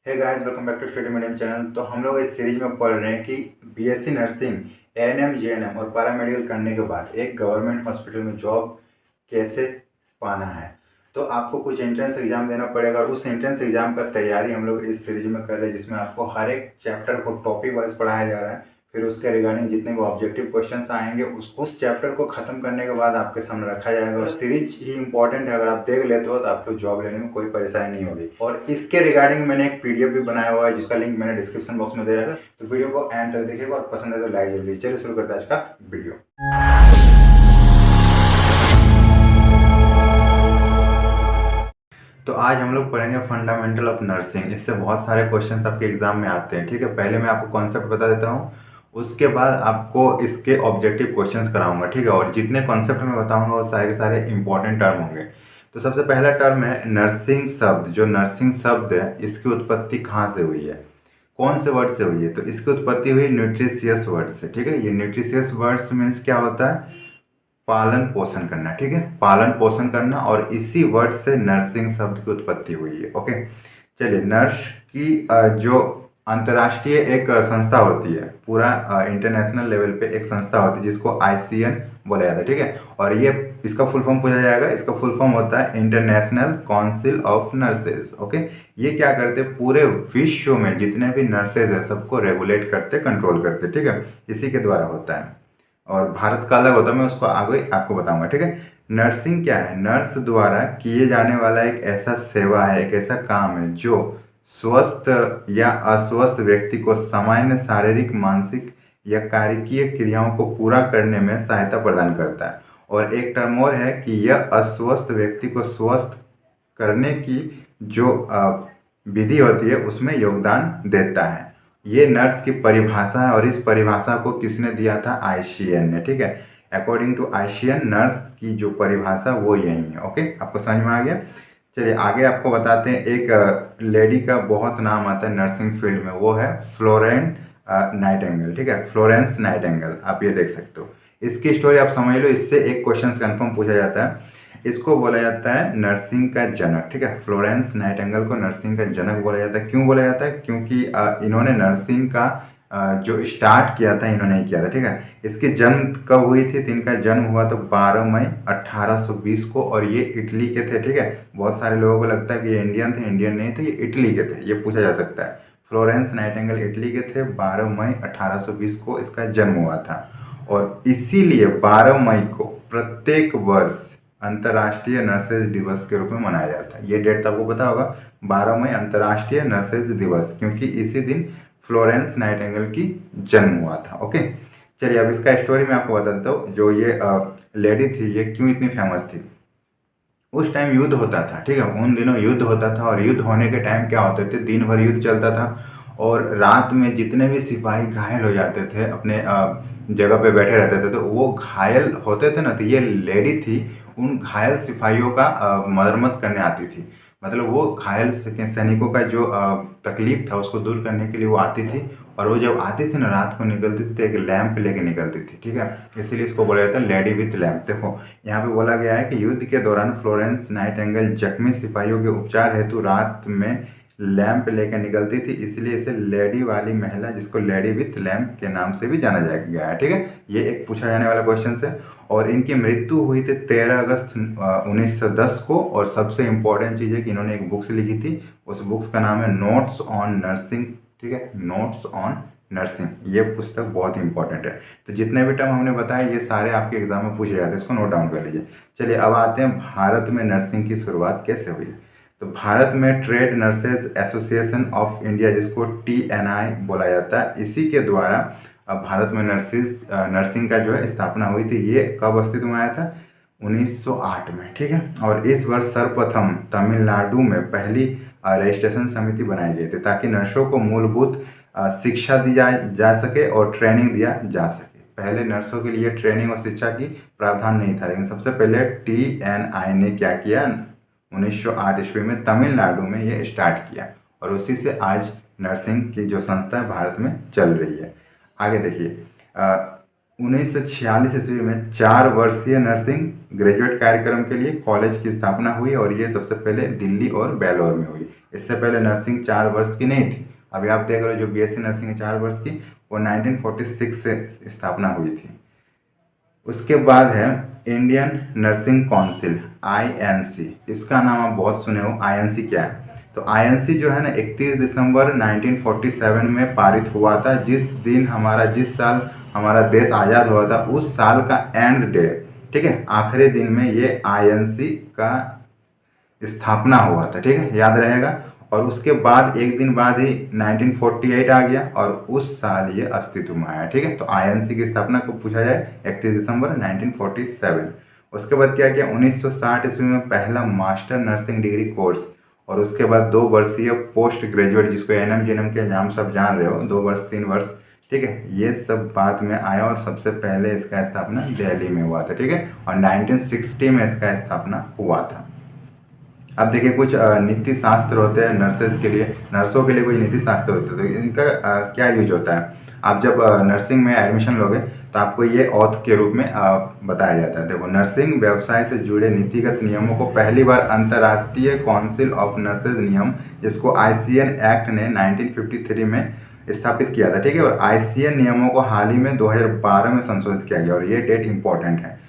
Hey guys, welcome back to study medium channel. तो हम लोग इस सीरीज में पढ़ रहे हैं कि बीएससी नर्सिंग, एएनएम, जेएनएम और पैरामेडिकल करने के बाद एक गवर्नमेंट हॉस्पिटल में जॉब कैसे पाना है। तो आपको कुछ एंट्रेंस एग्जाम देना पड़ेगा और उस एंट्रेंस एग्जाम का तैयारी हम लोग इस सीरीज में कर रहे हैं, जिसमें आपको हर एक चैप्टर को टॉपिक वाइज पढ़ाया जा रहा है। फिर उसके रिगार्डिंग जितने भी ऑब्जेक्टिव क्वेश्चंस आएंगे उस चैप्टर को खत्म करने के बाद आपके सामने रखा जाएगा। और सीरीज ही इंपॉर्टेंट है, अगर आप देख लेते हो तो आपको जॉब लेने में कोई परेशानी नहीं होगी। और इसके रिगार्डिंग मैंने एक पीडीएफ भी बनाया हुआ है, जिसका लिंक मैंने डिस्क्रिप्शन बॉक्स में दे रखा है। तो वीडियो को एंड तक देखिएगा और पसंद है तो लाइक जरूर कीजिए। चलिए शुरू करते हैं आज का वीडियो। तो आज हम लोग पढ़ेंगे फंडामेंटल ऑफ नर्सिंग। इससे बहुत सारे क्वेश्चंस आपके एग्जाम में आते हैं, ठीक है। पहले मैं आपको कॉन्सेप्ट बता देता हूँ, उसके बाद आपको इसके ऑब्जेक्टिव क्वेश्चंस कराऊंगा, ठीक है। और जितने कॉन्सेप्ट मैं बताऊंगा वो सारे के सारे इंपॉर्टेंट टर्म होंगे। तो सबसे पहला टर्म है नर्सिंग शब्द। जो नर्सिंग शब्द है, इसकी उत्पत्ति कहाँ से हुई है, कौन से वर्ड से हुई है। तो इसकी उत्पत्ति हुई न्यूट्रिशियस वर्ड से, ठीक है। ये न्यूट्रिशियस वर्ड्स मीन्स क्या होता है, पालन पोषण करना, ठीक है, पालन पोषण करना। और इसी वर्ड से नर्सिंग शब्द की उत्पत्ति हुई है। ओके, चलिए। नर्स की जो अंतर्राष्ट्रीय एक संस्था होती है, पूरा इंटरनेशनल लेवल पे एक संस्था होती है जिसको आईसीएन बोला जाता है, ठीक है। और ये इसका फुल फॉर्म पूछा जाएगा, इसका फुल फॉर्म होता है international council of nurses. Okay, ये क्या करते हैं, पूरे विश्व में जितने भी नर्सेज है सबको रेगुलेट करते, कंट्रोल करते, ठीक है। इसी के द्वारा होता है। और भारत का अलग होता है, मैं उसको आगे आपको बताऊंगा, ठीक है। नर्सिंग क्या है, नर्स द्वारा किए जाने वाला एक ऐसा सेवा है, एक ऐसा काम है जो स्वस्थ या अस्वस्थ व्यक्ति को सामान्य शारीरिक, मानसिक या कार्यकीय क्रियाओं को पूरा करने में सहायता प्रदान करता है। और एक टर्म और है कि यह अस्वस्थ व्यक्ति को स्वस्थ करने की जो विधि होती है उसमें योगदान देता है। ये नर्स की परिभाषा है और इस परिभाषा को किसने दिया था, आईसीएन ने, ठीक है। अकॉर्डिंग टू आईसीएन नर्स की जो परिभाषा वो यही है। ओके, आपको समझ में आ गया। चलिए आगे आपको बताते हैं। एक लेडी का बहुत नाम आता है नर्सिंग फील्ड में, वो है फ्लोरेंस नाइटिंगेल, ठीक है। फ्लोरेंस नाइटिंगेल, आप ये देख सकते हो। इसकी स्टोरी आप समझ लो, इससे एक क्वेश्चन कन्फर्म पूछा जाता है। इसको बोला जाता है नर्सिंग का जनक, ठीक है। फ्लोरेंस नाइटिंगेल को नर्सिंग का जनक बोला जाता है। क्यों बोला जाता है, क्योंकि इन्होंने नर्सिंग का जो स्टार्ट किया था इन्होंने ही किया था, ठीक है। इसकी जन्म कब हुई थी, तो इनका जन्म हुआ था 12 मई 1820 को, और ये इटली के थे, ठीक है। बहुत सारे लोगों को लगता है कि ये इंडियन थे, इंडियन नहीं थे, ये इटली के थे, ये पूछा जा सकता है। फ्लोरेंस नाइटिंगेल इटली के थे, 12 मई 1820 को इसका जन्म हुआ था। और इसीलिए 12 मई को प्रत्येक वर्ष अंतर्राष्ट्रीय नर्सेज दिवस के रूप में मनाया जाता है। ये डेट तो आपको पता होगा, 12 मई अंतर्राष्ट्रीय नर्सेज दिवस, क्योंकि इसी दिन फ्लोरेंस नाइटिंगेल की जन्म हुआ था। ओके, चलिए अब इसका स्टोरी मैं आपको बता देता हूँ। जो ये लेडी थी, ये क्यों इतनी फेमस थी। उस टाइम युद्ध होता था, ठीक है। उन दिनों युद्ध होता था, और युद्ध होने के टाइम क्या होते थे, दिन भर युद्ध चलता था और रात में जितने भी सिपाही घायल हो जाते थे, अपने जगह पे बैठे रहते थे, तो वो घायल होते थे ना, तो ये लेडी थी उन घायल सिपाहियों का मरम्मत करने आती थी। मतलब वो घायल सैनिकों का जो तकलीफ था उसको दूर करने के लिए वो आती थी। और वो जब आती थी ना, रात को निकलती थी तो एक लैंप लेके निकलती थी, ठीक है। इसीलिए इसको बोला जाता है लेडी विथ लैंप। देखो यहाँ पे बोला गया है कि युद्ध के दौरान फ्लोरेंस नाइटिंगेल जख्मी सिपाहियों के उपचार हेतु रात में लैंप लेकर निकलती थी, इसलिए इसे लेडी वाली महिला, जिसको लेडी विथ लैंप के नाम से भी जाना गया है, ठीक है। ये एक पूछा जाने वाला क्वेश्चन है। और इनकी मृत्यु हुई थी 13 अगस्त 1910 को। और सबसे इम्पोर्टेंट चीज़ है कि इन्होंने एक बुक्स लिखी थी, उस बुक्स का नाम है नोट्स ऑन नर्सिंग, ठीक है, नोट्स ऑन नर्सिंग। ये पुस्तक बहुत ही इंपॉर्टेंट है। तो जितने भी टर्म हमने बताए ये सारे आपके एग्जाम में पूछे जाते हैं, इसको नोट डाउन कर लीजिए। चलिए अब आते हैं भारत में नर्सिंग की शुरुआत कैसे हुई। तो भारत में trade nurses association of India, जिसको TNI बोला जाता है, इसी के द्वारा अब भारत में नर्सिंग का जो है स्थापना हुई थी। ये कब अस्तित्व में आया था, 1908 में, ठीक है। और इस वर्ष सर्वप्रथम तमिलनाडु में पहली रजिस्ट्रेशन समिति बनाई गई थी, ताकि नर्सों को मूलभूत शिक्षा दी जा सके और ट्रेनिंग दिया जा सके। पहले नर्सों के लिए ट्रेनिंग और शिक्षा की प्रावधान नहीं था, लेकिन सबसे पहले TNI ने क्या किया, 1908 ईस्वी में तमिलनाडु में ये स्टार्ट किया, और उसी से आज नर्सिंग की जो संस्था है भारत में चल रही है। आगे देखिए, 1946 ईस्वी में 4 वर्षीय नर्सिंग ग्रेजुएट कार्यक्रम के लिए कॉलेज की स्थापना हुई और ये सबसे पहले दिल्ली और बेलोर में हुई। इससे पहले नर्सिंग 4 वर्ष की नहीं थी। अभी आप देख रहे हो जो बीएससी नर्सिंग है 4 वर्ष की, वो 1946 से स्थापना हुई थी। उसके बाद है इंडियन नर्सिंग काउंसिल, आईएनसी। इसका नाम आप बहुत सुने हो। आईएनसी क्या है? तो आईएनसी जो है ना 31 दिसंबर 1947 में पारित हुआ था। जिस साल हमारा देश आज़ाद हुआ था उस साल का एंड डे, ठीक है, आखिरी दिन में ये आईएनसी का स्थापना हुआ था, ठीक है, याद रहेगा। और उसके बाद एक दिन बाद ही 1948 आ गया और उस साल ये अस्तित्व में आया, ठीक है। तो आईएनसी की स्थापना को पूछा जाए 31 दिसंबर 1947। उसके बाद क्या किया? 1960 ईस्वी में पहला मास्टर नर्सिंग डिग्री कोर्स, और उसके बाद 2 वर्षीय पोस्ट ग्रेजुएट, जिसको एनएम जीएनएम के नाम सब जान रहे हो, 2 वर्ष 3 वर्ष, ठीक है, ये सब बाद में आया। और सबसे पहले इसका स्थापना दिल्ली में हुआ था, ठीक है, और 1960 में इसका स्थापना हुआ था। अब देखिए कुछ नीति शास्त्र होते हैं नर्सेज के लिए, नर्सों के लिए कुछ नीति शास्त्र होते हैं। तो इनका क्या यूज होता है? आप जब नर्सिंग में एडमिशन लोगे तो आपको ये ऑथ के रूप में बताया जाता है। देखो, नर्सिंग व्यवसाय से जुड़े नीतिगत नियमों को पहली बार अंतर्राष्ट्रीय काउंसिल ऑफ नर्सेज नियम, जिसको आईसीएन एक्ट ने 1953 में स्थापित किया था, ठीक है। और आईसीएन नियमों को हाल ही में 2012 में संशोधित किया गया, और ये डेट इंपॉर्टेंट है,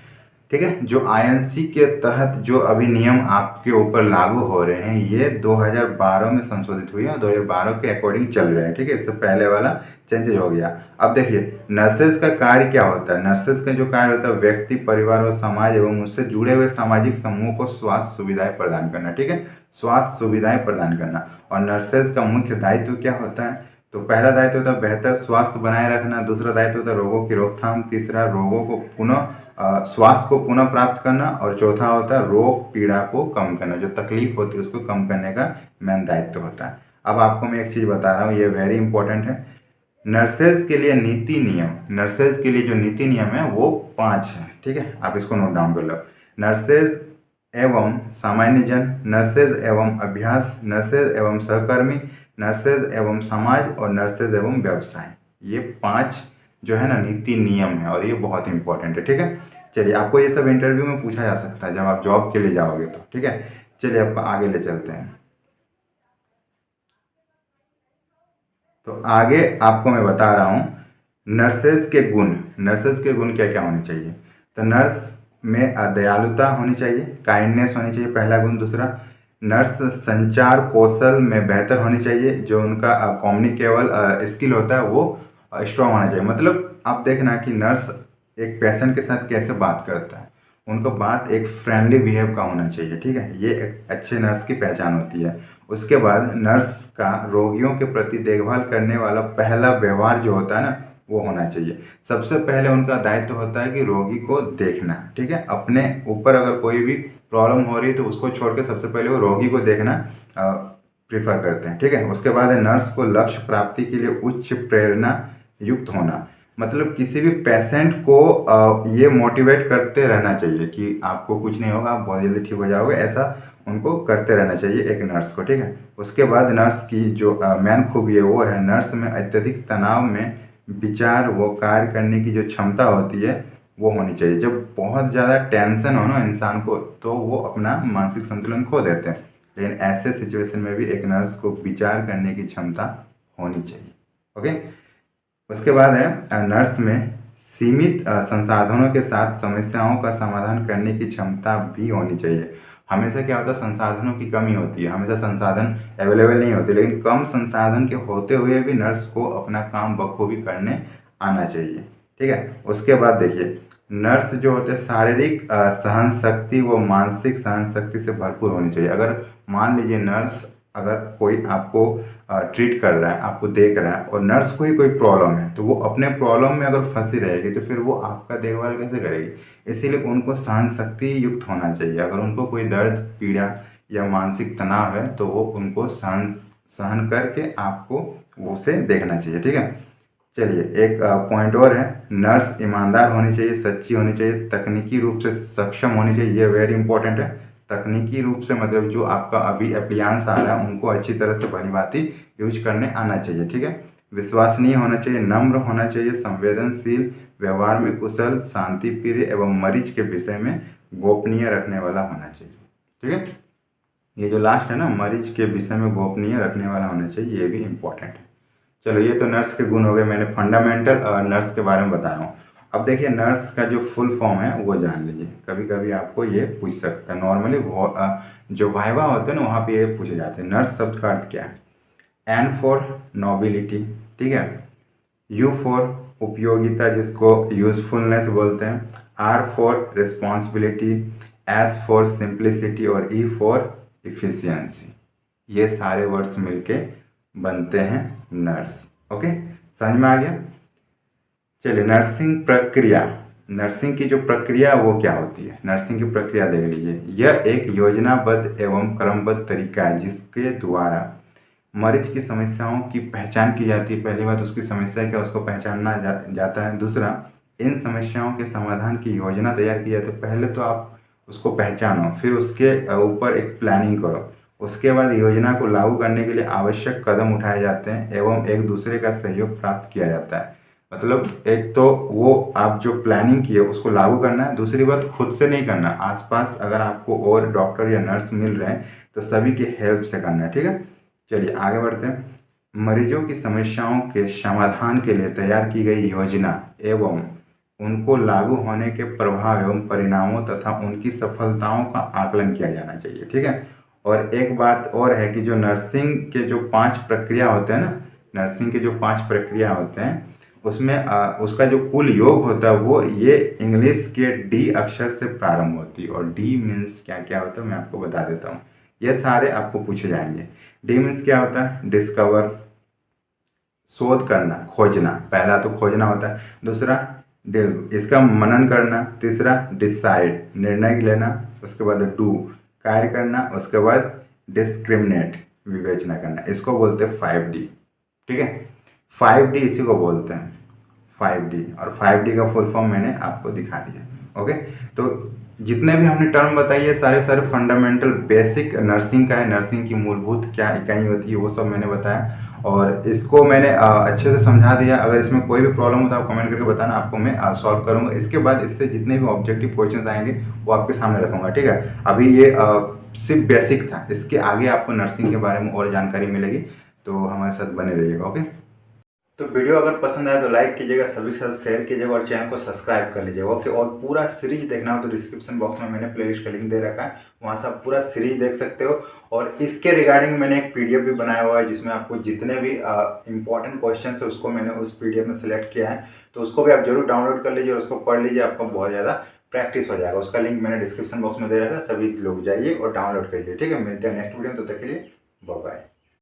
ठीक है। जो आईएनसी के तहत जो अभी नियम आपके ऊपर लागू हो रहे हैं ये 2012 में संशोधित हुई है और 2012 के अकॉर्डिंग चल रहे हैं, ठीक है। इससे पहले वाला चेंजेज हो गया। अब देखिए नर्सेज का कार्य क्या होता है? नर्सेज का जो कार्य होता है व्यक्ति, परिवार और समाज एवं उससे जुड़े हुए सामाजिक समूह को स्वास्थ्य सुविधाएं प्रदान करना, ठीक है, स्वास्थ्य सुविधाएं प्रदान करना। और नर्सेज का मुख्य दायित्व क्या होता है? तो पहला दायित्व होता है बेहतर स्वास्थ्य बनाए रखना, दूसरा दायित्व होता है रोगों की रोकथाम, तीसरा रोगों को स्वास्थ्य को पुनः प्राप्त करना, और चौथा होता है रोग पीड़ा को कम करना, जो तकलीफ होती है उसको कम करने का मेन दायित्व होता है। अब आपको मैं एक चीज़ बता रहा हूँ, ये वेरी इंपॉर्टेंट है। नर्सेज के लिए नीति नियम, नर्सेज के लिए जो नीति नियम है वो 5 है, ठीक है, आप इसको नोट डाउन कर लो। नर्सेज एवं सामान्य जन, नर्सेज एवं अभ्यास, नर्सेज एवं सहकर्मी, नर्सेज एवं समाज, और नर्सेज एवं व्यवसाय। ये 5 जो है ना नीति नियम है, और ये बहुत इंपॉर्टेंट है, ठीक है। चलिए, आपको ये सब इंटरव्यू में पूछा जा सकता है जब आप जॉब के लिए जाओगे तो, ठीक है। चलिए आपको आगे ले चलते हैं। तो आगे आपको मैं बता रहा हूँ नर्सेज के गुण। नर्सेज के गुण क्या क्या होने चाहिए? तो नर्स में दयालुता होनी चाहिए, काइंडनेस होनी चाहिए, पहला गुण। दूसरा, नर्स संचार कौशल में बेहतर होनी चाहिए, जो उनका कम्युनिकेबल स्किल होता है वो स्ट्रॉन्ग होना चाहिए। मतलब आप देखना कि नर्स एक पेशेंट के साथ कैसे बात करता है, उनको बात एक फ्रेंडली बिहेव का होना चाहिए, ठीक है, ये एक अच्छे नर्स की पहचान होती है। उसके बाद नर्स का रोगियों के प्रति देखभाल करने वाला पहला व्यवहार जो होता है ना वो होना चाहिए। सबसे पहले उनका दायित्व होता है कि रोगी को देखना, ठीक है, अपने ऊपर अगर कोई भी प्रॉब्लम हो रही है तो उसको छोड़ के सबसे पहले वो रोगी को देखना प्रीफर करते हैं, ठीक है। उसके बाद है नर्स को लक्ष्य प्राप्ति के लिए उच्च प्रेरणा युक्त होना। मतलब किसी भी पेशेंट को ये मोटिवेट करते रहना चाहिए कि आपको कुछ नहीं होगा, आप बहुत जल्दी ठीक हो जाओगे, ऐसा उनको करते रहना चाहिए एक नर्स को, ठीक है। उसके बाद नर्स की जो मेन खूबी है वो है नर्स में अत्यधिक तनाव में विचार व कार्य करने की जो क्षमता होती है वो होनी चाहिए। जब बहुत ज़्यादा टेंशन हो ना इंसान को तो वो अपना मानसिक संतुलन खो देते हैं, लेकिन ऐसे सिचुएशन में भी एक नर्स को विचार करने की क्षमता होनी चाहिए, ओके। उसके बाद है नर्स में सीमित संसाधनों के साथ समस्याओं का समाधान करने की क्षमता भी होनी चाहिए। हमेशा क्या होता है, संसाधनों की कमी होती है, हमेशा संसाधन अवेलेबल नहीं होते, लेकिन कम संसाधन के होते हुए भी नर्स को अपना काम बखूबी करने आना चाहिए, ठीक है। उसके बाद देखिए नर्स जो होते हैं शारीरिक सहन शक्ति व मानसिक सहन शक्ति से भरपूर होनी चाहिए। अगर मान लीजिए नर्स, अगर कोई आपको ट्रीट कर रहा है, आपको देख रहा है, और नर्स को ही कोई प्रॉब्लम है तो वो अपने प्रॉब्लम में अगर फंसी रहेगी तो फिर वो आपका देखभाल कैसे करेगी? इसीलिए उनको सहन शक्ति युक्त होना चाहिए। अगर उनको कोई दर्द, पीड़ा या मानसिक तनाव है तो वो उनको सहन करके आपको उसे देखना चाहिए, ठीक है। चलिए एक पॉइंट और है, नर्स ईमानदार होनी चाहिए, सच्ची होनी चाहिए, तकनीकी रूप से सक्षम होनी चाहिए। ये वेरी इंपॉर्टेंट है। तकनीकी रूप से मतलब जो आपका अभी एप्लियंस आ रहा है उनको अच्छी तरह से भलीभांति यूज करने आना चाहिए, ठीक है। विश्वसनीय होना चाहिए, नम्र होना चाहिए, संवेदनशील, व्यवहार में कुशल, शांति प्रिय एवं मरीज के विषय में गोपनीय रखने वाला होना चाहिए। ठीक है, ये जो लास्ट है ना, मरीज के विषय में गोपनीय रखने वाला होना चाहिए, ये भी इम्पोर्टेंट है। चलो ये तो नर्स के गुण हो गए, मैंने फंडामेंटल नर्स के बारे में बता रहा हूँ। अब देखिए नर्स का जो फुल फॉर्म है वो जान लीजिए, कभी कभी आपको ये पूछ सकता है। नॉर्मली जो वाइवा होते हैं ना वहाँ पे ये पूछे जाते हैं। नर्स शब्द का अर्थ क्या है? एन फॉर नोबिलिटी, ठीक है, यू फॉर उपयोगिता जिसको यूजफुलनेस बोलते हैं, R for responsibility, S for simplicity और ई फॉर इफिशियंसी। ये सारे वर्ड्स मिलके बनते हैं नर्स। ओके, समझ में आ गया? चलिए नर्सिंग प्रक्रिया, नर्सिंग की जो प्रक्रिया वो क्या होती है? नर्सिंग की प्रक्रिया देख लीजिए। यह एक योजनाबद्ध एवं क्रमबद्ध तरीका है जिसके द्वारा मरीज की समस्याओं की पहचान की जाती है। पहली बात उसकी समस्या क्या उसको पहचानना जाता है। दूसरा, इन समस्याओं के समाधान की योजना तैयार की जाती है। पहले तो आप उसको पहचानो, फिर उसके ऊपर एक प्लानिंग करो, उसके बाद योजना को लागू करने के लिए आवश्यक कदम उठाए जाते हैं एवं एक दूसरे का सहयोग प्राप्त किया जाता है। मतलब एक तो वो आप जो प्लानिंग की है उसको लागू करना है, दूसरी बात खुद से नहीं करना, आसपास अगर आपको और डॉक्टर या नर्स मिल रहे हैं तो सभी की हेल्प से करना है। ठीक है, चलिए आगे बढ़ते हैं। मरीजों की समस्याओं के समाधान के लिए तैयार की गई योजना एवं उनको लागू होने के प्रभाव एवं परिणामों तथा उनकी सफलताओं का आकलन किया जाना चाहिए। ठीक है, और एक बात और है कि जो नर्सिंग के जो 5 प्रक्रिया होते हैं ना, नर्सिंग के जो 5 प्रक्रिया होते हैं उसमें उसका जो कुल योग होता है वो ये इंग्लिश के डी अक्षर से प्रारंभ होती है। और डी मीन्स क्या क्या होता है मैं आपको बता देता हूँ, ये सारे आपको पूछे जाएंगे। डी मीन्स क्या होता है? डिस्कवर, शोध करना, खोजना, पहला तो खोजना होता है। दूसरा डिल, इसका मनन करना। तीसरा डिसाइड, निर्णय लेना। उसके बाद डू, कार्य करना। उसके बाद डिस्क्रिमिनेट, विवेचना करना। इसको बोलते हैं 5D। ठीक है, 5D इसी को बोलते हैं 5D, और 5D का फुल फॉर्म मैंने आपको दिखा दिया। ओके, तो जितने भी हमने टर्म बताई है सारे सारे फंडामेंटल बेसिक नर्सिंग का है। नर्सिंग की मूलभूत क्या इकाई होती है वो सब मैंने बताया, और इसको मैंने अच्छे से समझा दिया। अगर इसमें कोई भी प्रॉब्लम होता है आप कमेंट करके बताना, आपको मैं सॉल्व करूंगा। इसके बाद इससे जितने भी ऑब्जेक्टिव क्वेश्चंस आएंगे वो आपके सामने रखूंगा। ठीक है, अभी ये सिर्फ बेसिक था, इसके आगे आपको नर्सिंग के बारे में और जानकारी मिलेगी, तो हमारे साथ बने रहिएगा। ओके, तो वीडियो अगर पसंद आए तो लाइक कीजिएगा, सभी के साथ शेयर कीजिएगा और चैनल को सब्सक्राइब कर लीजिएगा। ओके, और पूरा सीरीज देखना हो तो डिस्क्रिप्शन बॉक्स में मैंने प्लेलिस्ट का लिंक दे रखा है, वहाँ से आप पूरा सीरीज देख सकते हो। और इसके रिगार्डिंग मैंने एक PDF भी बनाया हुआ है जिसमें आपको जितने भी इंपॉर्टेंट क्वेश्चन है उसको मैंने उस PDF में सेलेक्ट किया है, तो उसको भी आप जरूर डाउनलोड कर लीजिए और उसको पढ़ लीजिए, आपको बहुत ज़्यादा प्रैक्टिस हो जाएगा। उसका लिंक मैंने डिस्क्रिप्शन बॉक्स में दे रखा है, सभी लोग जाइए और डाउनलोड करिए। ठीक है, मिलते हैं नेक्स्ट वीडियो में, तब तक के लिए बाय बाय।